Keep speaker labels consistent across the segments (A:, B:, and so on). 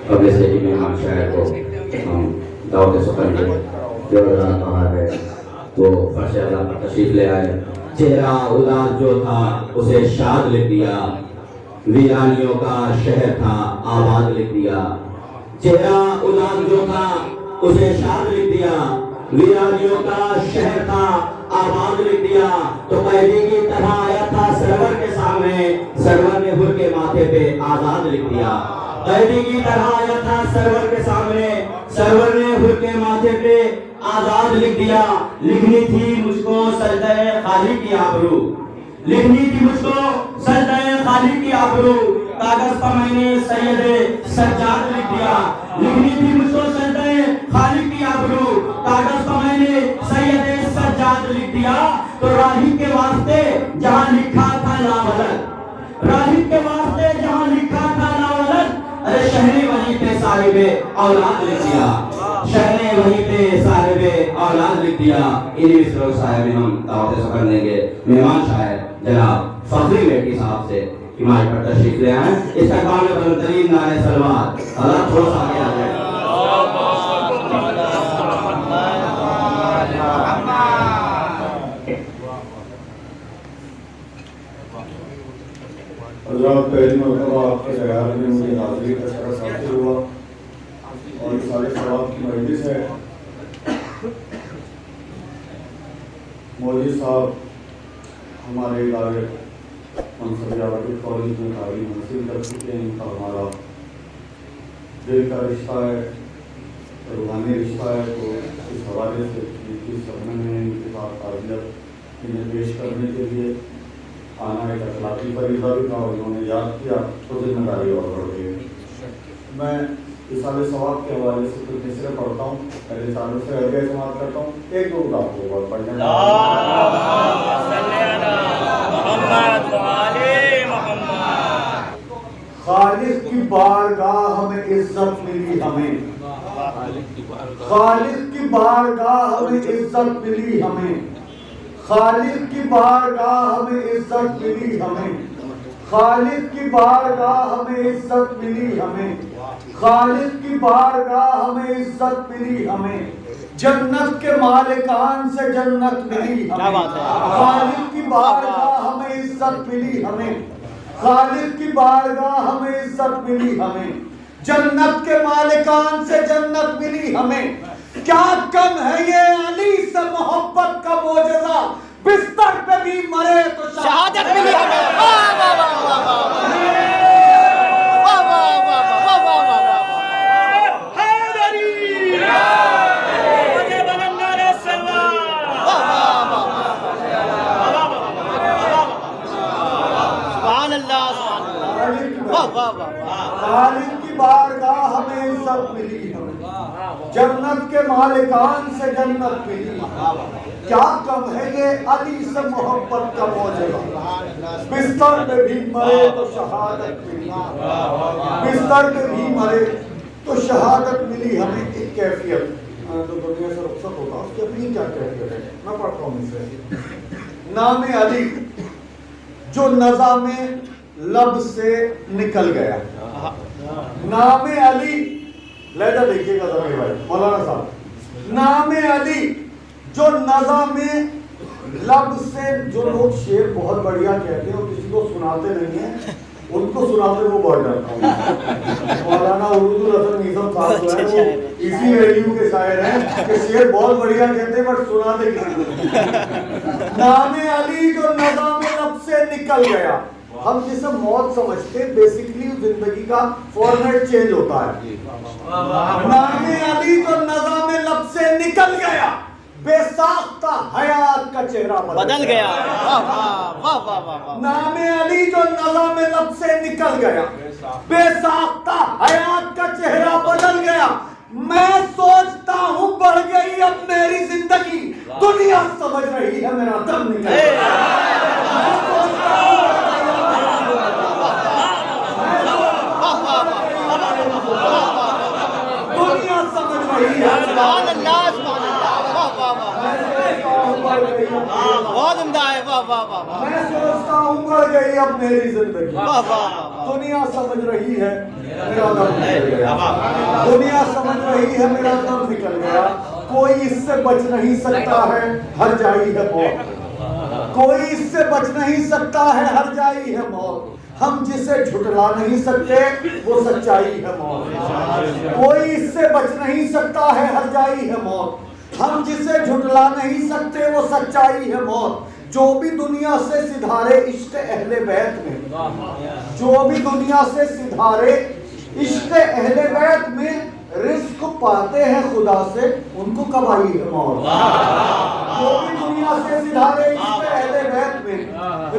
A: कबले से ही मेहमान शायर को हम दावत सुखन जो कहा है वो फर्श अल्लाह पर तशरीफ ले आए। चेहरा उदास जो था उसे शाद लिख दिया, वीरानियों का शहर था आबाद लिख दिया। चेहरा उदास जो था उसे शाद लिख दिया, वीरानियों का शहर था आबाद लिख दिया। तो कैदी की तरह आया था सरवर के सामने, सरवर ने हुर के माथे पे आजाद लिख दिया। कैदी की तरह आया था सरवर के सामने, सरवर ने हुर के माथे पे आजाद लिख दिया। लिखनी थी मुझको सजदे खाली की आबरू, लिखनी थी मुझको सजदे खाली की आबरू, कागज पर मैंने सैयदे सज्जाद लिख दिया। लिखनी थी मुझको सजदे खाली की आबरू, कागज पर मैंने सैयदे सज्जाद लिख दिया। तो राही के वास्ते जहाँ लिखा था लावलद, राही के वास्ते जहाँ लिखा था लावलद, अरे शहरे वहीं पे साहिबे औलाद लिख दिया, शहरे वहीं पे साहिबे औलाद लिख दिया। इन्हीं मिसरों साहिब में हम दावत सुखन देंगे। मेहमान शायर जनाब फखरी मेटी साहब से हिमायत पर तशरीफ ले आए। इस्तकबाल में बुलंदतरीन नारे सलवात। अल्लाह थोड़ा सा आगे आ जाए।
B: पहली मरतबा आपके ख्याल में मुझे हाजिरी का शरफ हासिल हुआ और सारे सवाब की मजलिस है। मौलवी साहब हमारे इदारे मनसबियावती कॉलेज में तालीम हासिल कर चुके हैं। इनका हमारा दिल का रिश्ता है, रूहानी रिश्ता है। तो इस हवाले से इनकी सपने में इनके साथ ताज़ियत इन्हें पेश करने के लिए आना एक अखलाकी फरीज़ा भी था और उन्होंने याद किया तो जिम्मेदारी और बढ़ गई। मैं रिसाले सवाब के हवाले से कुछ मिसरे पढ़ता हूँ, पहले सालों से अगले समाप्त करता हूँ। एक दो आपको बहुत पढ़ने खालिक की बारगाह में इज्जत मिली हमें, खालिक की बारगाह में इज्जत मिली हमें, खालिक की बारगाह में इज्जत मिली हमें, खालिक की बारगाह में इज्जत मिली हमें, खालिक की बारगाह में इज्जत मिली हमें। जन्नत के मालिकान से जन्नत मिली हमें, खालिक की बारगाह में इज्जत मिली हमें, खालिक की बारगाह में इज्जत मिली हमें। जन्नत के मालिकान से जन्नत मिली हमें। क्या कम है ये अली से मोहब्बत का मोजज़ा, बिस्तर पे भी मरे तो शहादत मिली हमें। वाह वाह वाह वाह वाह वाह वाह वाह वाह हैदरी मुझे बनना रे सलवा। सुभान अल्लाह, वाह वाह वाह। खालिक की बारगाह में इज्जत मिली हमें, जन्नत के मालिकान से जन्नत मिली। क्या कम है ये अली से मोहब्बत का मोजज़ा, बिस्तर पे भी मरे तो शहादत मिली, बिस्तर पे भी मरे तो शहादत मिली हमें। एक कैफियत जो दुनिया से रुखसत होता है उसकी अपनी क्या कैफियत है, मैं पढ़ता हूँ इसे। नाम अली जो नज़ा में लब से निकल गया, नाम अली, लहजा देखिएगा जरा भाई मौलाना साहब। नाम अली जो नज़ा में लब से, जो लोग शेर बहुत बढ़िया कहते हैं और किसी को सुनाते नहीं है, उनको सुनाते वो बहुत डरता हूँ। मौलाना उर्दू रसन निज़म साहब जो है वो इसी वैल्यू के शायर हैं कि शेर बहुत बढ़िया कहते हैं बट सुनाते किसी। नाम अली जो नज़ा में लब से निकल गया, हम जिसे मौत समझते हैं बेसिकली जिंदगी का फॉर्मेट चेंज होता है। नाम अली जो नज़ा में लब से निकल गया, बेसाख्ता हयात का चेहरा बदल गया। नाम अली जो नज़ा में लब से निकल गया, बेसाख्ता हयात का चेहरा बदल गया। मैं सोचता हूँ बढ़ गई अब मेरी जिंदगी, दुनिया समझ रही है मेरा दम निकल गया। दुनिया समझ रही है, बहुत उम्दा है। वाह वाह वाह। मैं सोचता हूँ बढ़ गई अब मेरी जिंदगी, दुनिया समझ रही है मेरा दम निकल गया। दुनिया समझ रही है मेरा दम निकल गया। कोई इससे बच नहीं सकता है, हर जाई है मौत। कोई इससे बच नहीं सकता है, हर जाई है मौत। हम जिसे झुठला नहीं सकते वो सच्चाई है मौत। कोई इससे बच नहीं सकता है, हर जाई है मौत। हम जिसे झुठला नहीं सकते वो सच्चाई है मौत। जो भी दुनिया से सिधारे इश्क अहले बैत में, जो भी दुनिया से सिधारे इश्क अहले बैत में रिस्क पाते हैं खुदा से, उनको कब आई है मौत। जो भी दुनिया से सिधारे इश्क अहले बैत में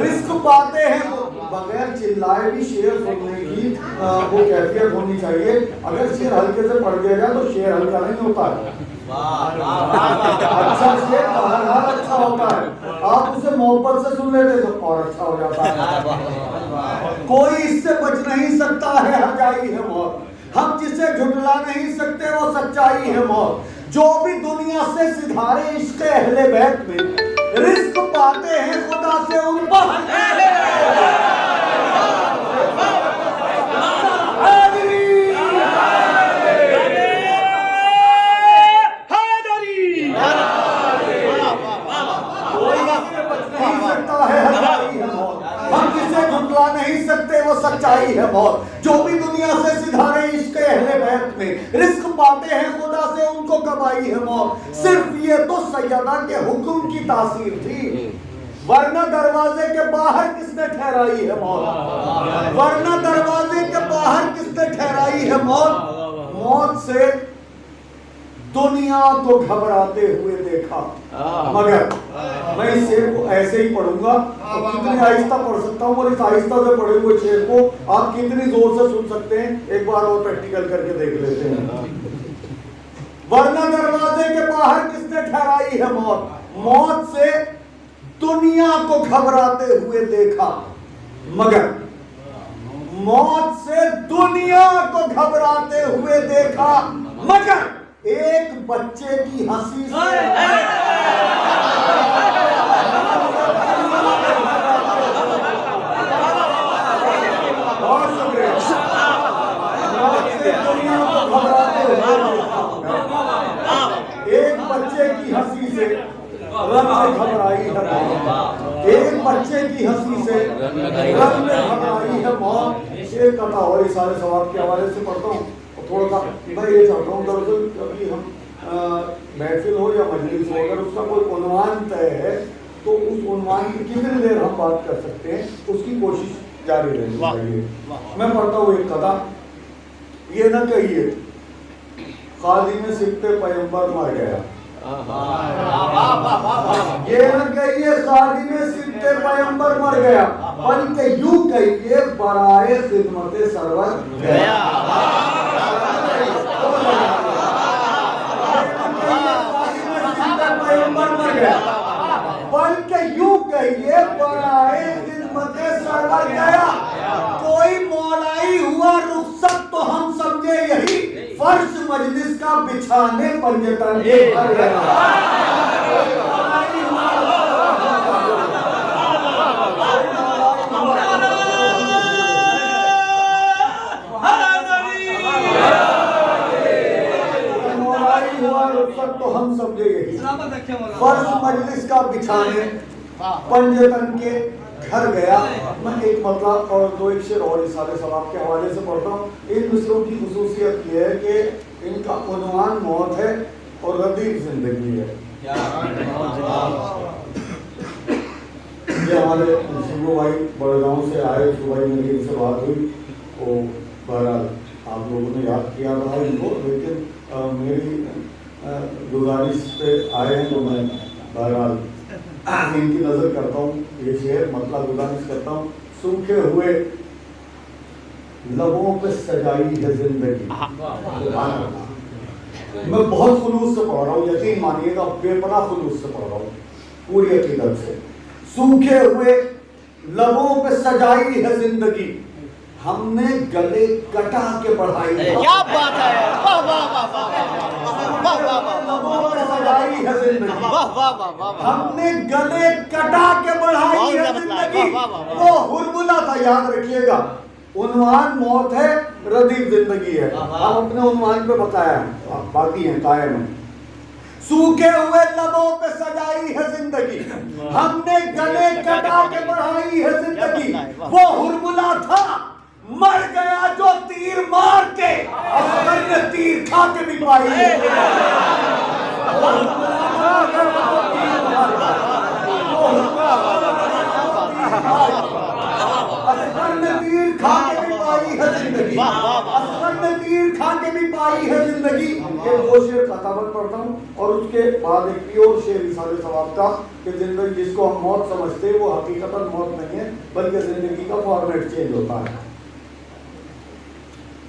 B: रिस्क पाते हैं, बगैर चिल्लाए भी शेर सुनने की वो कैफियत होनी चाहिए। अगर शेर हल्के से पढ़ दिया जाए तो शेर हल्का नहीं होता है। अच्छा शेर बहरहाल अच्छा होता है, आप उसे मोहब्बत से सुन लेते तो और अच्छा हो जाता है। कोई इससे बच नहीं सकता है, हर जाई है मौत। हम जिसे झुठला नहीं सकते वो सच्चाई है मौत। जो भी दुनिया से सिधारे इश्क अहले बैत में रिस्क पाते हैं खुदा से, उन पर नहीं सकते वो सच्चाई है मौत। जो भी दुनिया से सिधारे इश्क अहले बैत में रिस्क पाते हैं खुदा से, उनको कब आई है मौत। सिर्फ ये तो सैयदा के हुक्म की तासीर थी, वरना दरवाजे के बाहर किसने ठहराई है मौत। वरना दरवाजे के बाहर किसने ठहराई है मौत। मौत से दुनिया को घबराते हुए देखा, मगर मैं इस शेर को ऐसे ही पढ़ूंगा और कितनी आहिस्ता पढ़ सकता हूँ और इस आहिस्ता से पढ़े हुए शेर को आप कितनी जोर से सुन सकते हैं, एक बार और प्रैक्टिकल करके देख लेते हैं। वरना दरवाजे के बाहर किसने ठहराई है मौत। मौत से दुनिया को घबराते हुए देखा, मगर मौत से दुनिया को घबराते हुए देखा, मगर एक बच्चे की हंसी से बहुत शुक्रिया। मौत से दुनिया को घबराते हुए एक बच्चे की हंसी से रंग में घबराई है मौत। एक बच्चे की हंसी से रंग में घबराई है मौत। एक कथा और इस सारे सवाब के हवाले से पढ़ता हूँ। थोड़ा सा मैं ये चाहता हूँ दरअसल कभी हम महफिल हो या मजलिस हो, अगर उसका कोई उन्वान तय है तो उस उन्वान की कितनी देर हम बात कर सकते हैं, उसकी कोशिश जारी रहनी चाहिए। मैं पढ़ता हूँ एक कथा। ये न कहिए खादी में सिकते पैगंबर मर गया, ये न कहिए खादी में सिकते पैगंबर मर गया, बल्कि यूं कहिए बराए खिदमत सरवर गया। बल्कि यूं कहिए बराए खिदमत सरवर गया। कोई मौलाई हुआ रुखसत तो हम समझे यही, फर्श मजलिस का बिछाने पंजतन के भर गया। तो हम समझे यही, फर्श मजलिस का बिछाने पंजतन के घर गया। मैं एक मतलब और दो एक शेर और इसारे सवाब के हवाले से पढ़ता हूँ। इन मिसरों की खुसूसियत ये है कि इनका उन्वान मौत है और रदीफ जिंदगी है। ये हमारे शिवू भाई बड़गांव से आए, सुबह मेरी इनसे बात हुई, वो बहरहाल आप लोगों ने याद किया था इनको, लेकिन मेरी गुजारिश पे आए हैं तो मैं बहरहाल इनकी नजर करता हूँ। ये शेर मतलब गुजारिश करता हूँ। सूखे हुए लबों पे सजाई है जिंदगी। मैं बहुत खुलूस से पढ़ रहा हूँ, यकीन मानिएगा, बेपनाह खुलूस से पढ़ रहा हूँ, पूरी अकीदत से। सूखे हुए लबों पे सजाई है जिंदगी, हमने गले कटा के बढ़ाई।
C: क्या बात है, वाह वाह वाह वाह वाह वाह,
B: सजाई है जिंदगी,
C: वाह वाह वाह वाह,
B: हमने गले कटा के बढ़ाई है जिंदगी। वो हुरमुला था, याद रखिएगा। उन्वान मौत है रदीफ जिंदगी है। हम अपने उन्वान पे बताया है, बाकी है कायम है। सूखे हुए लबों पे सजाई है जिंदगी, हमने गले कटा के बढ़ाई है जिंदगी। वो हुरमुला था मर गया जो तीर मार के, असगर ने तीर खा के भी पाई है। असगर ने तीर खा के भी पाई है जिंदगी, असगर ने तीर खा के भी पाई है जिंदगी। ये दो शेर खताबत पढ़ता हूँ और उसके बाद एक प्योर शेर इसाले सवाब का कि जिंदगी जिसको हम मौत समझते हैं वो हकीकतन मौत नहीं है, बल्कि जिंदगी का फॉर्मेट चेंज होता है।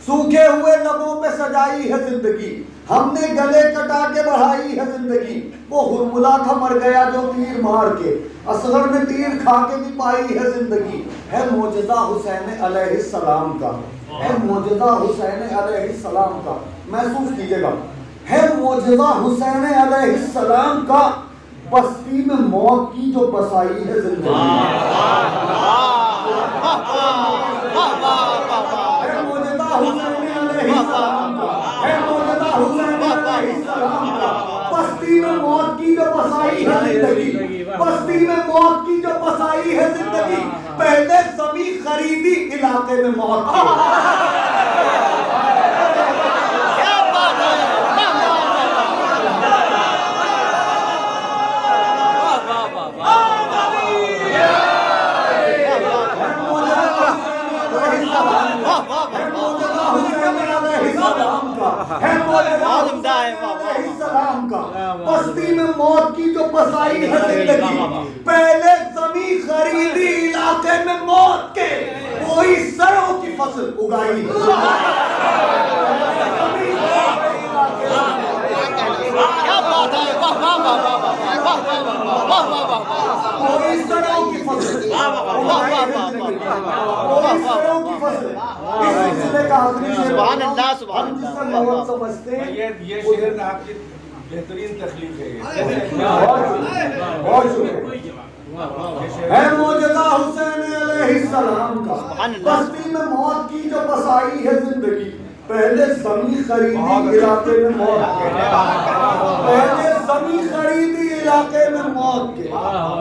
B: सूखे हुए लबों पे सजाई है जिंदगी, हमने गले कटा के बढ़ाई है जिंदगी। वो हुरमुला था मर गया जो तीर मार के, असगर ने तीर खा के भी पाई है जिंदगी। है मौजज़ा हुसैन अलैहिस्सलाम का, है मौजज़ा हुसैन अलैहिस्सलाम का, महसूस कीजिएगा। है मौजज़ा हुसैन अलैहिस्सलाम का, बस्ती में मौत की जो बसाई है जिंदगी। है मौजज़ा हुसैन अलैहिस्सलाम का, है मौजज़ा हुसैन अलैहिस्सलाम का, बस्ती में मौत की जो बसाई है जिंदगी, बस्ती में मौत की जो बसाई है जिंदगी। पहले ज़मीन खरीदी इलाके में मौत की।
C: क्या बात है,
B: बस्ती में मौत की जो बसाई है जिंदगी। पहले जमीन खरीदी इलाके में मौत के, कोई सरों की फसल उगाई है।
C: क्या बात है, वाह वाह वाह वाह वाह वाह वाह वाह वाह वाह,
B: कोई सरों की फसल उगाई है जिंदगी, कोई सरों की फसल। इस सिलसिले का आखिरी शेर
C: सुभान अल्लाह, सुभान
B: हम जिसका
C: अल्लाह।
B: मौत समझते हैं
D: ये शेर आपकी बेहतरीन तकलीफ है।
B: बहुत शुक्रिया। है मौजज़ा हुसैन अलैहिस्सलाम का, बस्ती में मौत की जो बसाई है जिंदगी। पहले ज़मीन खरीदी इलाके में मौत के, पहले ज़मीन खरीदी इलाके में मौत के,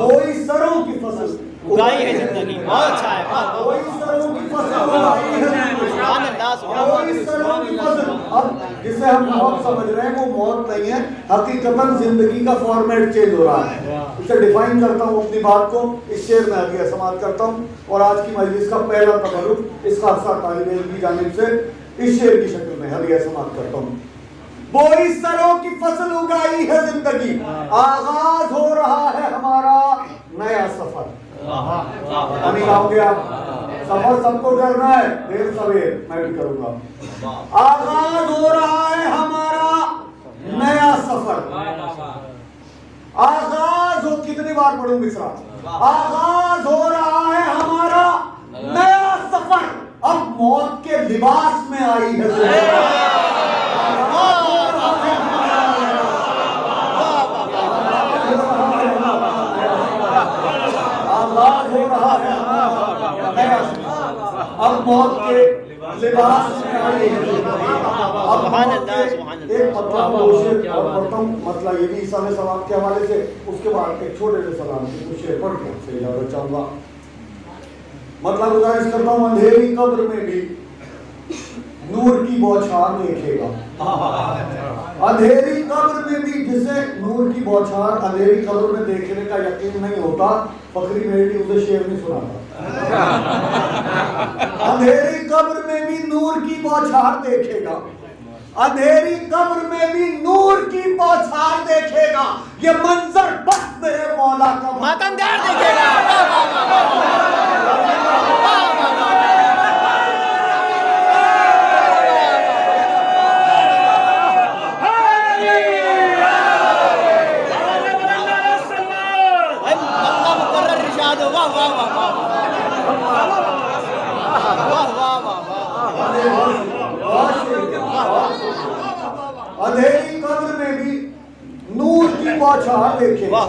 B: कोई सरों की फसल
C: उगाई है जिंदगी। बहुत अच्छा है, वाह वाह,
B: कोई सरों की फसल उगाई है जिंदगी।
C: सुभान अल्लाह, सुभान
B: कोई सरों की फसल। अब जिसे हम मौत समझ रहे हैं वो मौत नहीं है, हकीकतन जिंदगी का फॉर्मेट चेंज हो रहा है। इसे डिफाइन करता हूँ अपनी बात को, इस शेर में आगे समाप्त करता हूँ। और आज की मजलिस का पहला तबरुक इस खासा तालिब इल्म की जानिब से इस शेर की शक्ल में हदिया समाप्त करता हूँ। बोई सरों की फसल उगाई है जिंदगी, आगाज हो रहा है हमारा नया सफर। नहीं गाओगे आप? सफर सबको करना है, देर सवेर मैं भी करूंगा। आगाज हो रहा है हमारा नया सफर, आगाज हो, कितनी बार पढ़ूं मिसरा? आगाज हो रहा है हमारा नया सफर, अब मौत के लिबास में आई है जिंदगी। आगाज हो रहा है हमारा नया सफर, अब मौत के लिबास में आई है जिंदगी। अब
C: सुभान अल्लाह, सुभान अल्लाह।
B: एक मतलब कोशिश और पढ़ता हूँ, मतलब ये भी ईसा अलैहि सलाम के हवाले से, उसके बाद एक छोटे से सलाम से कुछ शेर पढ़ के आपसे इजाजत चाहूंगा। मतलब गुजारिश करता हूँ, अंधेरी कब्र में भी नूर की बौछार देखेगा। अंधेरी कब्र में भी जिसे नूर की बौछार अंधेरी कब्र में देखने का यकीन नहीं होता, फकरी मेरी उसे शेर नहीं सुनाता। अंधेरी कब्र में भी नूर की बौछार देखेगा, अंधेरी कब्र में भी नूर की बौछार देखेगा। ये मंजर बस मेरे मौला का
C: मातमदार देखेगा।
B: अंधेरी कब्र में भी नूर की बौछार देखेगा,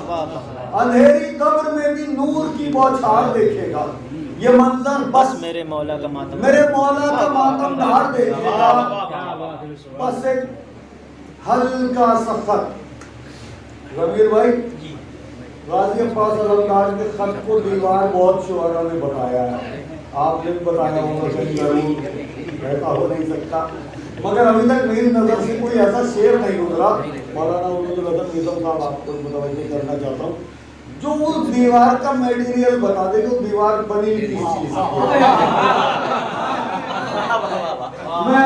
B: अंधेरी कब्र में भी नूर की बौछार देखेगा। ये मंजर बस
C: मेरे मौला का मातम
B: धार देखेगा, बस एक हल्का सफर। रमीर भाई, गाजी अब्बास अलमदार के खत को दीवार बहुत शुरा ने बताया है, आपने भी बताया होगा, कहीं ऐसा हो नहीं सकता, मगर अभी तक मेरी नजर से कोई ऐसा शेर नहीं गुजरा। मौलाना उर्दुल अदब निज़ाम साहब आपको मुतवज्जह करना चाहता हूँ, जो वो दीवार का मटेरियल बता दे कि दीवार बनी किस चीज से। मैं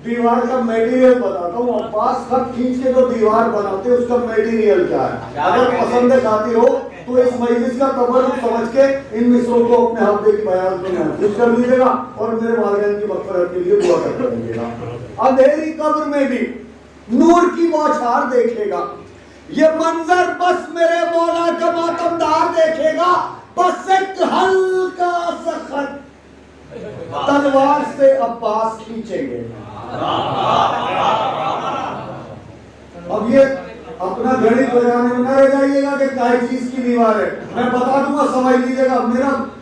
B: दीवार का मटेरियल बताता हूँ, अब्बास खत खींच के जो दीवार बनाते हैं उसका मटेरियल क्या है। अगर पसंद खाती हो तो इस मजलिस का तबर्रुक समझ के इन मिसरों को अपने हफ्ते की बयान में महफूज कर लीजिएगा और मेरे वालिदैन की मग़फ़िरत के लिए दुआ करते रहिएगा। अंधेरी कब्र में भी नूर की बौछार देखेगा, ये मंजर बस मेरे मौला का मातमदार देखेगा, बस एक हल्का सा खत तलवार से अब्बास खींचेंगे। अब ये अपना गणित लगाने में न रह जाइएगा कि क्या चीज की दीवार है, मैं बता दूंगा, समझ लीजिएगा।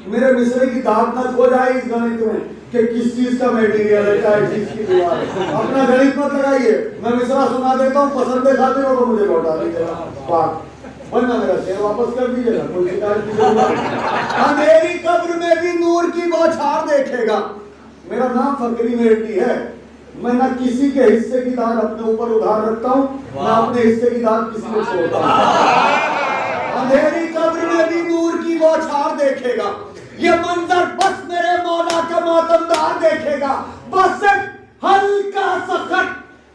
B: मेरे मिसरे की दाद न खो जाए इस गणित में कि किस चीज का मटेरियल है, क्या चीज की दीवार है। अपना गणित मत लगाइए, मैं मिसरा सुना देता हूँ, पसंद खाते हो तो मुझे लौटा दीजिएगा, पाक वरना मेरा शेर वापस कर दीजिएगा, कोई शिकायत की जरूरत नहीं। अंधेरी कब्र में भी नूर की बौछार देखेगा। मेरा नाम फकरी मेहदी है, मैं ना किसी के हिस्से की दाद अपने ऊपर उधार रखता हूँ, ना अपने हिस्से की दाद किसी को छोड़ता हूँ। अंधेरी कब्र में भी नूर की बौछार देखेगा, ये मंजर बस मेरे मौला का मातमदार देखेगा, बस एक हल्का सा खत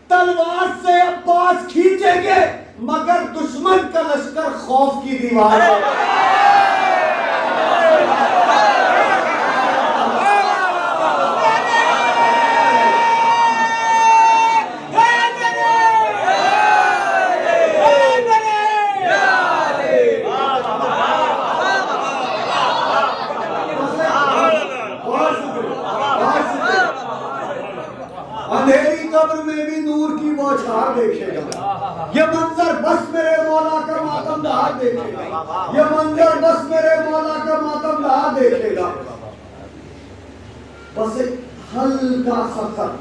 B: तलवार से अब्बास खींचेंगे, मगर दुश्मन का लश्कर खौफ की दीवार है। अंधेरी कब्र में भी नूर की बौछार देखेगा, ये मंजर बस मेरे मौला का मातमदार देखेगा, ये मंजर बस मेरे मौला का मातमदार देखेगा, बस एक हल्का सा खत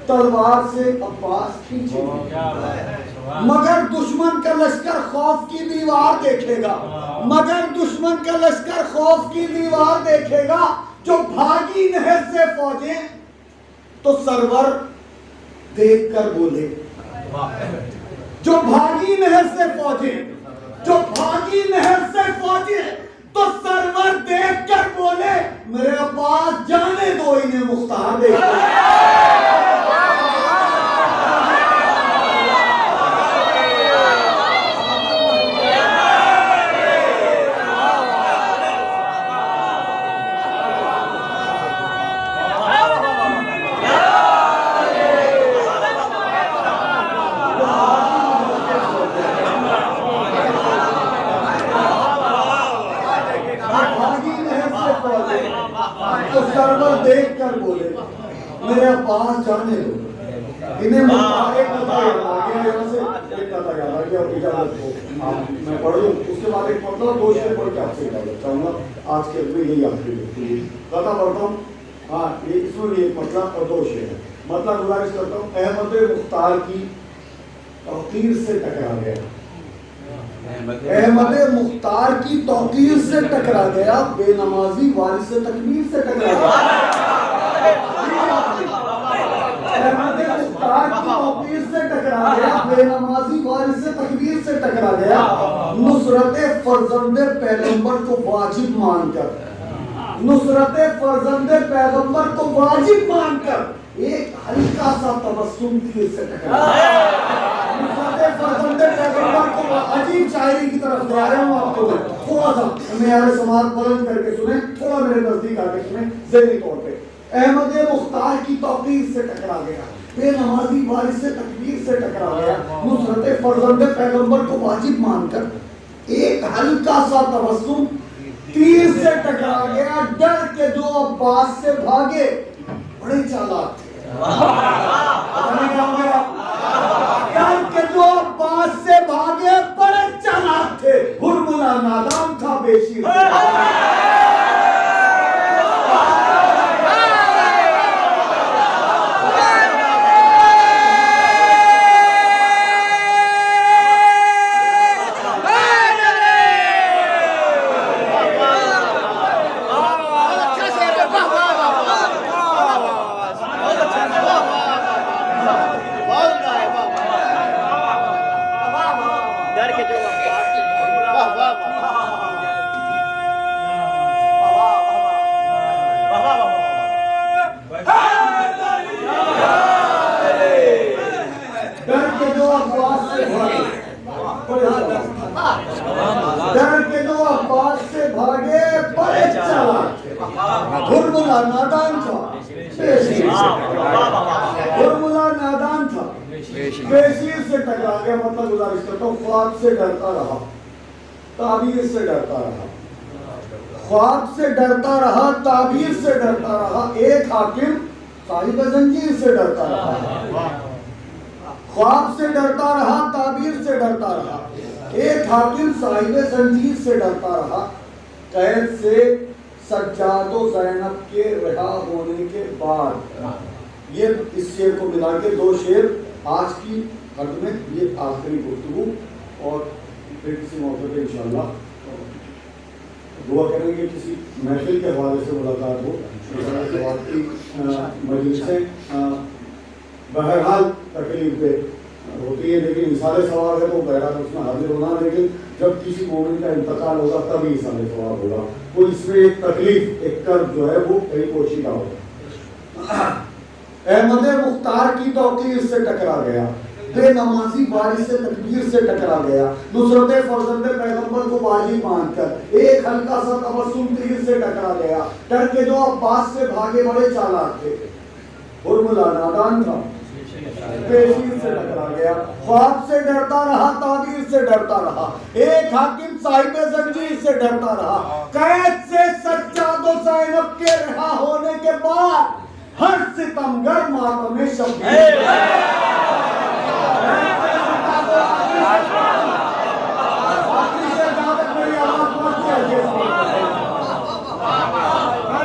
B: तलवार से अब्बास खींचेगा, मगर दुश्मन का लश्कर खौफ की दीवार देखेगा, मगर दुश्मन का लश्कर खौफ की दीवार देखेगा। जो भागी नहर से फौजें तो सरवर देखकर बोले, जो भागी नहर से फौजें, जो भागी नहर से फौजें तो सरवर देखकर बोले, मेरे अब्बास जाने दो इन्हें मुख्तार देखकर। तो सरवर देख कर बोले, मेरे पास जाने दो इन्हें। एक कथा याद आ गया, यहाँ से एक कथा याद आ गया, इजाजत हो मैं पढ़ लूँ, उसके बाद एक मतलब दो शेर पढ़ के आपसे इजाजत चाहूँगा। आज के लिए यही आखिरी कथा पढ़ता हूँ। हाँ, ये इसमें भी एक मतलब और दो शेर है। मतलब गुजारिश करता हूँ, अहमद मुख्तार की तौकीर से टकरा गया, अहमद मुख्तार की तौकीर से टकरा गया, बेनमाजी वारिस से तकबीर से टकरा गया। अहमद मुख्तार की तौकीर से टकरा गया, बेनमाजी वारिस से तकबीर से टकरा गया, नुसरत फर्जंदे पैगंबर को वाजिब मानकर, नुसरत फर्जंदे पैगंबर को वाजिब मानकर एक हल्का सा तबस्सुम तीर से टकरा गया। अजीब शायरी की तरफ ले आ रहा हूँ आपको, थोड़ा सा मेरे समाज बुलंद करके सुने, थोड़ा मेरे नजदीक आके सुने, ज़हनी तौर पे। अहमद मुख्तार की तौकीर से टकरा गया, बेनमाजी वारिस से तकबीर से टकरा गया, नुसरत फर्जंदे पैगंबर को वाजिब मानकर एक हल्का सा तबस्सुम तीर से टकरा गया। डर के जो अब्बास से भागे, बड़े चालाक थे, के जो अब्बास से भागे बड़े चालाक थे, हुरमुला नादाम था बेशीर। बेशीर से टकरा गया, मतलब गुजारिश करता हूँ, ख्वाब से डरता रहा, ताबीर से डरता रहा, ख्वाब से डरता रहा, ताबीर से डरता रहा। एक हाकिम साहिब जंजीर से डरता रहा, ख्वाब से डरता रहा, ताबीर से डरता रहा। एक हाकिम साहिब जंजीर से डरता रहा। कैद से सज्जाद व ज़ैनब के रिहा होने के बाद, ये इस शेर को मिला के 2 शेर आज की हद में, ये आखिरी गुफ्तगू, और फिर किसी मौके पे इंशाअल्लाह दुआ करेंगे, किसी महफिल के हवाले से मुलाकात हो, मजलिस से बहरहाल तकलीफ पे होती है, लेकिन इसाले सवाब है तो बहरहाल उसमें हाजिर होना, लेकिन जब किसी मोमिन का इंतकाल होगा तभी इसाले सवाब होगा। तो इसमें एक तकलीफ, एक कर्ब जो है वो कहीं पोशीदा होगा। अहमद मुख्तार की तौकीर से टकरा गया, बेनमाजी वारिस से तकबीर से टकरा गया, नुसरत फर्जंद पैगंबर को बाजी मानकर एक हल्का सा तबस्सुम तीर से टकरा गया। डर के जो अब्बास से भागे बड़े चालाक थे, हुर्मुला नादान था, बेशीर से टकरा गया। ख्वाब से डरता रहा, ताबीर से डरता रहा। एक हाकिम साहिब जंजीर से डरता रहा। कैद से सज्जाद व ज़ैनब के रिहा होने के बाद हर सितमगर मातम में शब्बीर,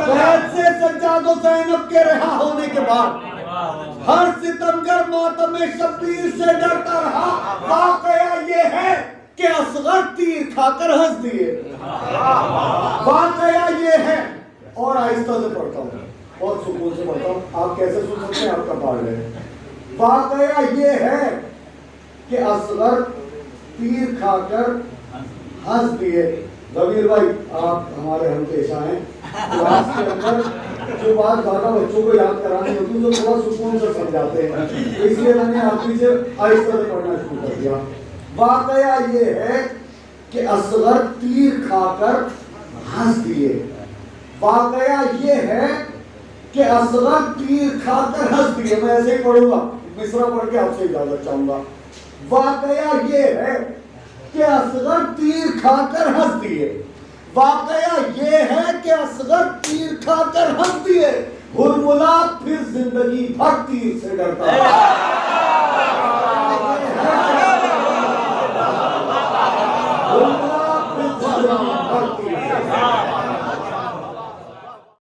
B: कैद से सज्जाद व ज़ैनब के रिहा होने के बाद हर सितमगर मातम में शब्बीर से डरता रहा। वाकया ये है कि असगर तीर खाकर हंस दिए। वाकया ये है, और आहिस्ता से पढ़ता हूँ, बहुत सुकून से पढ़ता हूँ, आप कैसे सुन सकते हैं, आपका पढ़ रहे हैं। वाकया ये है कि असगर तीर खाकर हंस दिए। जमीर भाई, आप हमारे हमपेशा हैं, क्लास के अंदर जो बात ज़्यादा बच्चों को याद करानी होती है तो थोड़ा सुकून से समझाते हैं, इसलिए मैंने आपकी से आहिस्ता से पढ़ना शुरू कर दिया। वाकया ये है कि असगर तीर खाकर हंस दिए। वाकया ये है कि असगर तीर खाकर हंस दिए। मैं ऐसे ही पढ़ूंगा, मिसरा पढ़ के आपसे इजाजत चाहूंगा। वाकया ये है कि असगर तीर खाकर हंस दिए। वाकया ये है कि असगर तीर खाकर हंस दिए। हुर्मुला फिर जिंदगी भर तीर से डरता है।